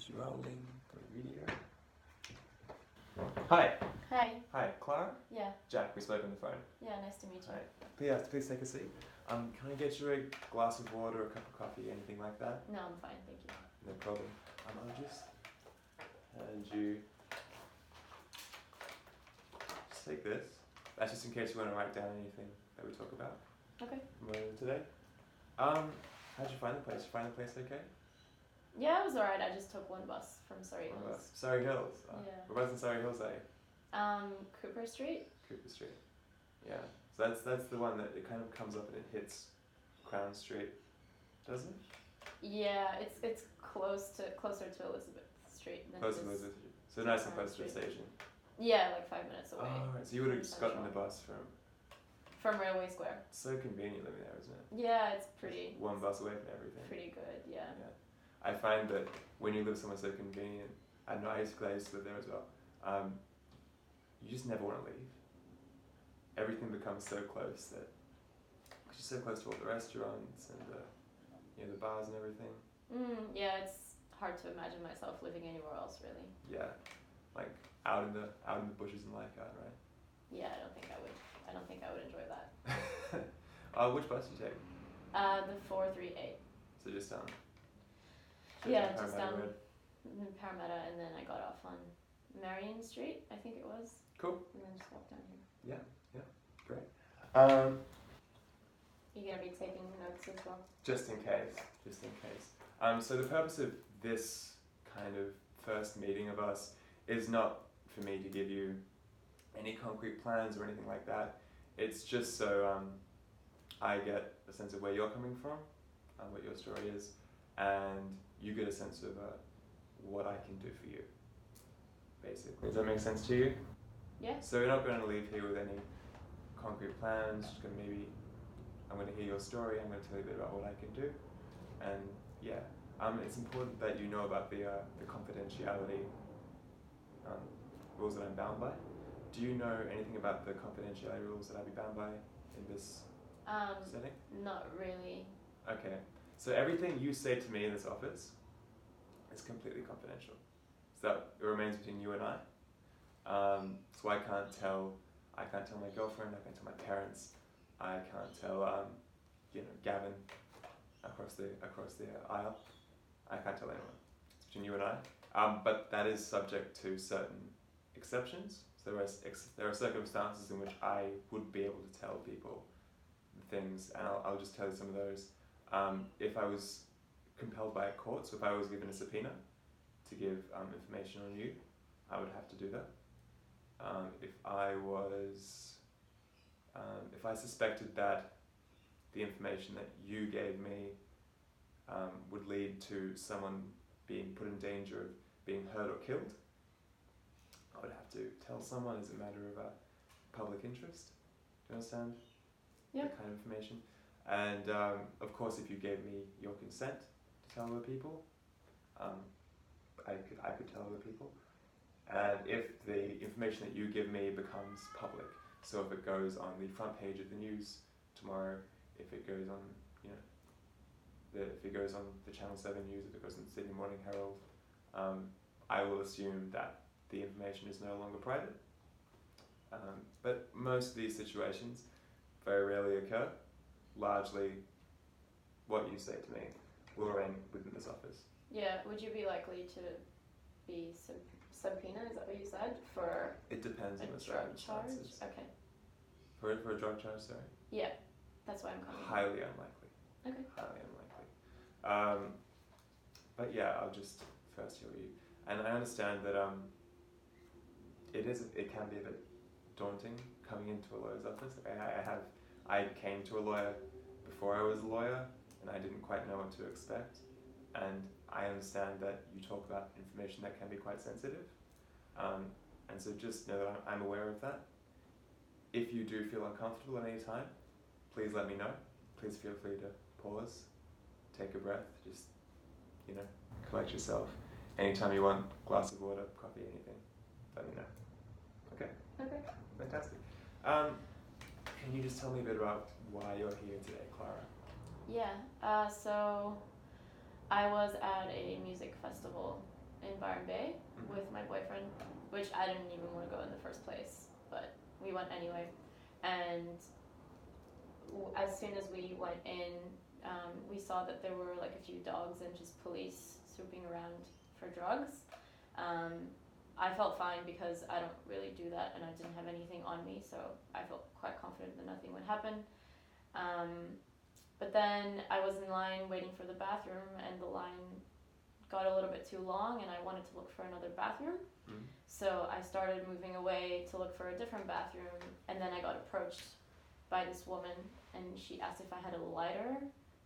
Cameras rolling for video. Hi. Hi. Hi, Clara? Yeah. Jack, we spoke on the phone. Yeah, nice to meet you. Hi. Please take a seat. Can I get you a glass of water, a cup of coffee, anything like that? No, I'm fine, thank you. No problem. I'll just hand you. Just take this. That's just in case you want to write down anything that we talk about. Okay. Today. How'd you find the place? Did you find the place okay? Yeah, it was alright. I just took one bus from Surrey Hills. Surrey Hills? Yeah. Whereabouts in Surrey Hills are you? Cooper Street. Cooper Street. Yeah. So that's the one that it kind of comes up and it hits Crown Street, doesn't it? Yeah, it's closer to Elizabeth Street than Close to Elizabeth Street. So nice and close to the station. Yeah, like 5 minutes away. Oh, right. So you would have just gotten the bus from Railway Square. So convenient living there, isn't it? Yeah, it's pretty. One bus away from everything. Pretty good, yeah. I find that when you live somewhere so convenient, I know I used to live there as well, you just never want to leave. Everything becomes so close that, because you're so close to all the restaurants and the bars and everything. Yeah, it's hard to imagine myself living anywhere else, really. Yeah, like out in the bushes in Leichhardt, right? Yeah, I don't think I would enjoy that. Which bus do you take? The 438. So just down. Yeah, just down Road. Parramatta, and then I got off on Marion Street, I think it was. Cool. And then just walked down here. Yeah, great. You gonna be taking notes as well? Just in case. So the purpose of this kind of first meeting of us is not for me to give you any concrete plans or anything like that. It's just so I get a sense of where you're coming from, what your story is, and you get a sense of what I can do for you, basically. Does that make sense to you? Yeah. So we're not going to leave here with any concrete plans, just going to I'm going to hear your story, I'm going to tell you a bit about what I can do, and yeah, it's important that you know about the confidentiality rules that I'm bound by. Do you know anything about the confidentiality rules that I'd be bound by in this setting? Not really. Okay, so everything you say to me in this office is completely confidential. So that it remains between you and I. So I can't tell my girlfriend, I can't tell my parents, I can't tell Gavin across the aisle. I can't tell anyone. It's between you and I. But that is subject to certain exceptions. So there are circumstances in which I would be able to tell people things, and I'll just tell you some of those. If I was compelled by a court, so if I was given a subpoena to give information on you, I would have to do that. If I suspected that the information that you gave me would lead to someone being put in danger of being hurt or killed, I would have to tell someone as a matter of public interest. Do you understand? Yeah. That kind of information. And of course, if you gave me your consent to tell other people, I could tell other people. And if the information that you give me becomes public, so if it goes on the front page of the news tomorrow, if it goes on, if it goes on the Channel 7 news, if it goes on the Sydney Morning Herald, I will assume that the information is no longer private. But most of these situations very rarely occur. Largely, what you say to me will remain within this office. Yeah, would you be likely to be subpoenaed, is that what you said, for It depends on the drug charge? circumstances. Okay. For a drug charge, sorry? Yeah, that's why I'm coming. Highly unlikely. Okay. Highly unlikely. But yeah, I'll just first hear you. And I understand that it can be a bit daunting coming into a lawyer's office. I came to a lawyer before I was a lawyer, and I didn't quite know what to expect. And I understand that you talk about information that can be quite sensitive. And so just know that I'm aware of that. If you do feel uncomfortable at any time, please let me know. Please feel free to pause, take a breath, just, collect yourself. Anytime you want, glass of water, coffee, anything, let me know. Okay? Okay. Fantastic. Can you just tell me a bit about why you're here today, Clara? Yeah, so I was at a music festival in Byron Bay Mhm. with my boyfriend, which I didn't even want to go in the first place, but we went anyway. And as soon as we went in, we saw that there were like a few dogs and just police swooping around for drugs. I felt fine because I don't really do that and I didn't have anything on me, so I felt quite confident that nothing would happen. But then I was in line waiting for the bathroom and the line got a little bit too long and I wanted to look for another bathroom. Mhm. So I started moving away to look for a different bathroom, and then I got approached by this woman and she asked if I had a lighter,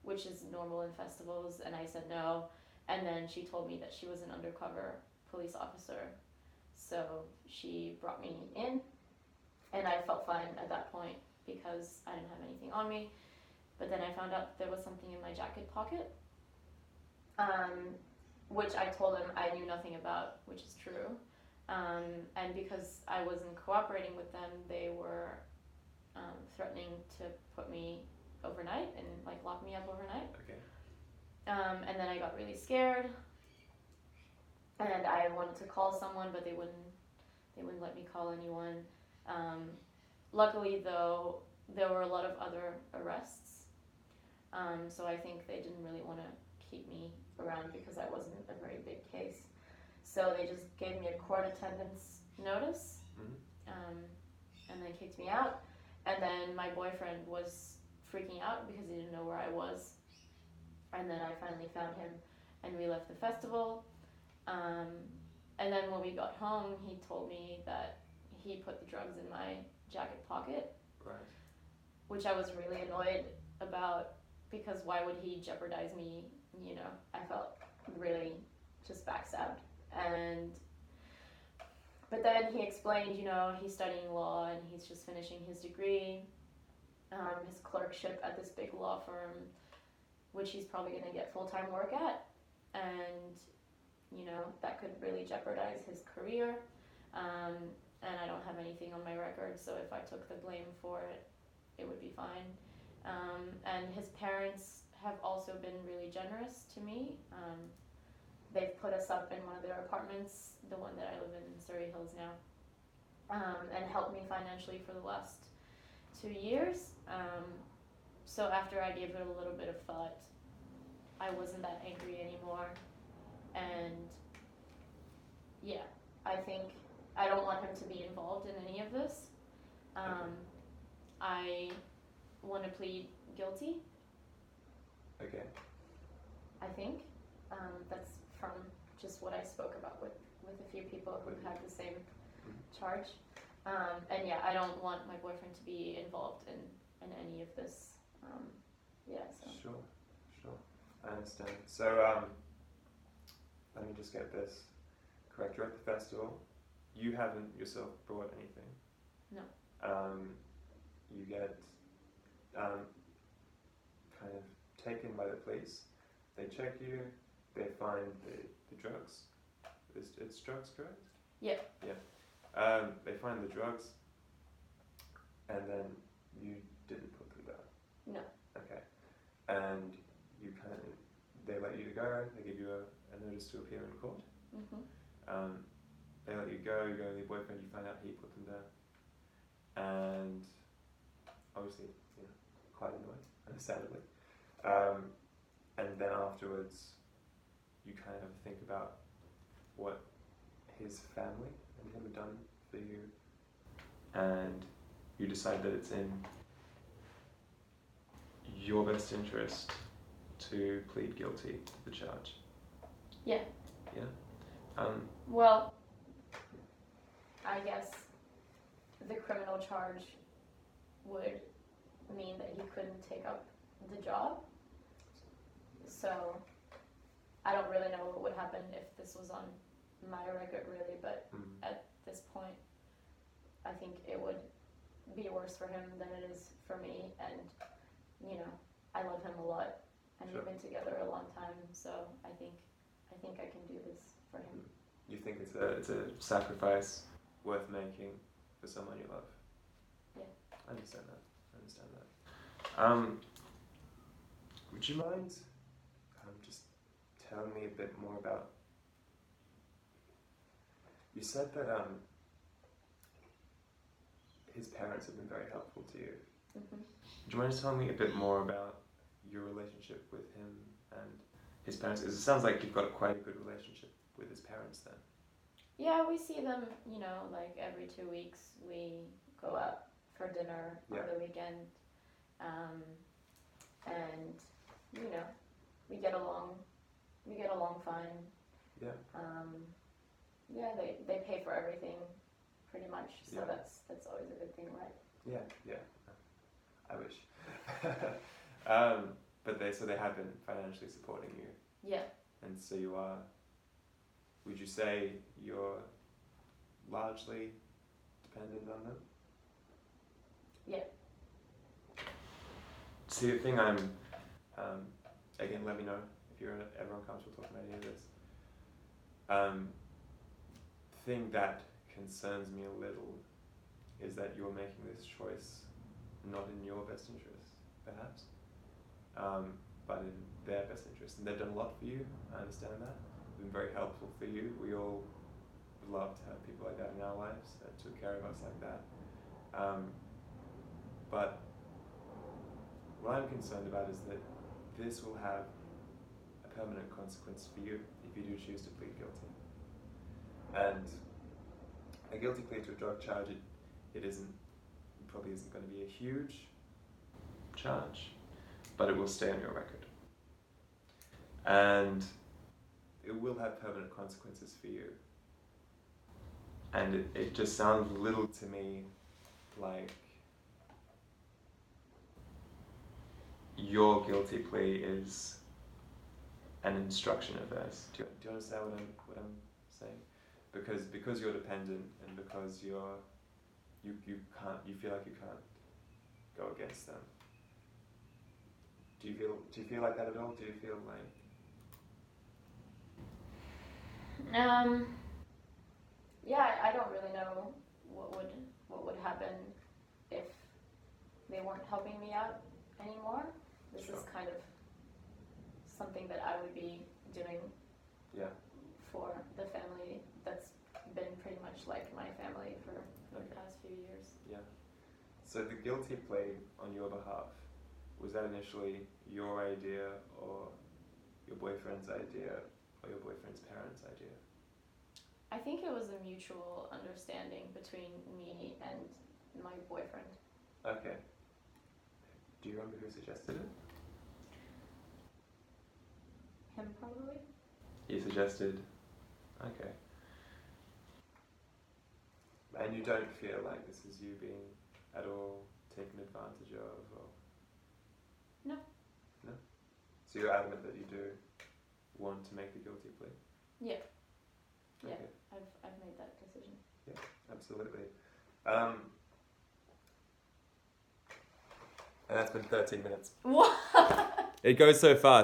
which is normal in festivals, and I said no. And then she told me that she was an undercover police officer. So she brought me in, and I felt fine at that point because I didn't have anything on me. But then I found out there was something in my jacket pocket, which I told them I knew nothing about, which is true. And because I wasn't cooperating with them, they were threatening to put me overnight and like lock me up overnight. Okay. And then I got really scared, and I wanted to call someone, but they wouldn't let me call anyone. Luckily, though, there were a lot of other arrests, so I think they didn't really want to keep me around because I wasn't a very big case. So they just gave me a court attendance notice, Mhm. and then kicked me out. And then my boyfriend was freaking out because he didn't know where I was. And then I finally found him, and we left the festival. And then when we got home, he told me that he put the drugs in my jacket pocket, Right. which I was really annoyed about because why would he jeopardize me? You know, I felt really just backstabbed. But then he explained, you know, he's studying law and he's just finishing his degree, his clerkship at this big law firm, which he's probably going to get full-time work at, and you know that could really jeopardize his career. And I don't have anything on my record, so if I took the blame for it, it would be fine. And his parents have also been really generous to me. They've put us up in one of their apartments, the one that I live in Surrey Hills now, and helped me financially for the last 2 years. So after I gave it a little bit of thought, I wasn't that angry anymore. And yeah, I think I don't want him to be involved in any of this. I want to plead guilty, Okay. I think. That's from just what I spoke about with a few people who had the same charge. And yeah, I don't want my boyfriend to be involved in any of this. Yeah, so. Sure. I understand. So, let me just get this correct. You're at the festival. You haven't yourself brought anything. No. You get kind of taken by the police. They check you. They find the drugs. It's drugs, correct? Yeah. Yeah. They find the drugs, and then you didn't put them down. No. Okay. And you they let you go. They give you a notice to appear in court. Mhm. They let you go with your boyfriend. You find out he put them down, and obviously, you know, quite annoyed, understandably. And then afterwards, you kind of think about what his family and him have done for you, and you decide that it's in your best interest to plead guilty to the charge. Yeah. Yeah. Well, I guess the criminal charge would mean that he couldn't take up the job. So I don't really know what would happen if this was on my record, really, but at this point, I think it would be worse for him than it is for me. And you know, I love him a lot, and Sure. we've been together a long time. So I think I can do this for him. You think it's a sacrifice worth making for someone you love? Yeah. I understand that. Would you mind just telling me a bit more about You said that his parents have been very helpful to you. Mm-hmm. Do you mind just telling me a bit more about your relationship with him and his parents? 'Cause it sounds like you've got quite a good relationship with his parents then. Yeah, we see them, like every 2 weeks. We go out for dinner Yeah. on the weekend. And, we get along. We get along fine. Yeah. Yeah, they pay for everything, pretty much. So Yeah. that's always a good thing, right? Yeah. I wish. But they have been financially supporting you. Yeah. And so you are, would you say you're largely dependent on them? Yeah. See, the thing I'm, again, let me know if you're ever uncomfortable talking about any of this. The thing that concerns me a little is that you're making this choice not in your best interest, perhaps, but in their best interest. And they've done a lot for you, I understand that. They've been very helpful for you. We all would love to have people like that in our lives that took care of us like that. But what I'm concerned about is that this will have a permanent consequence for you if you do choose to plead guilty. And a guilty plea to a drug charge, it probably isn't going to be a huge charge, but it will stay on your record. And it will have permanent consequences for you. And it just sounds a little to me like your guilty plea is an instruction of theirs. Do you understand what I'm saying? Because you're dependent and because you feel like you can't go against them. Do you feel like that at all? Do you feel like Yeah, I don't really know what would happen if they weren't helping me out anymore. This Sure. is kind of something that I would be doing for the family that's been pretty much like my family for the past few years. Yeah. So the guilty plea on your behalf, was that initially your idea or your boyfriend's idea or your boyfriend's parents' idea? I think it was a mutual understanding between me and my boyfriend. Okay. Do you remember who suggested it? Him, probably? He suggested. Okay. And you don't feel like this is you being at all taken advantage of, or? No. No? So you're adamant that you do want to make the guilty plea? Yeah. Okay. Yeah, I've made that decision. Yeah, absolutely. And that's been 13 minutes. What? It goes so fast.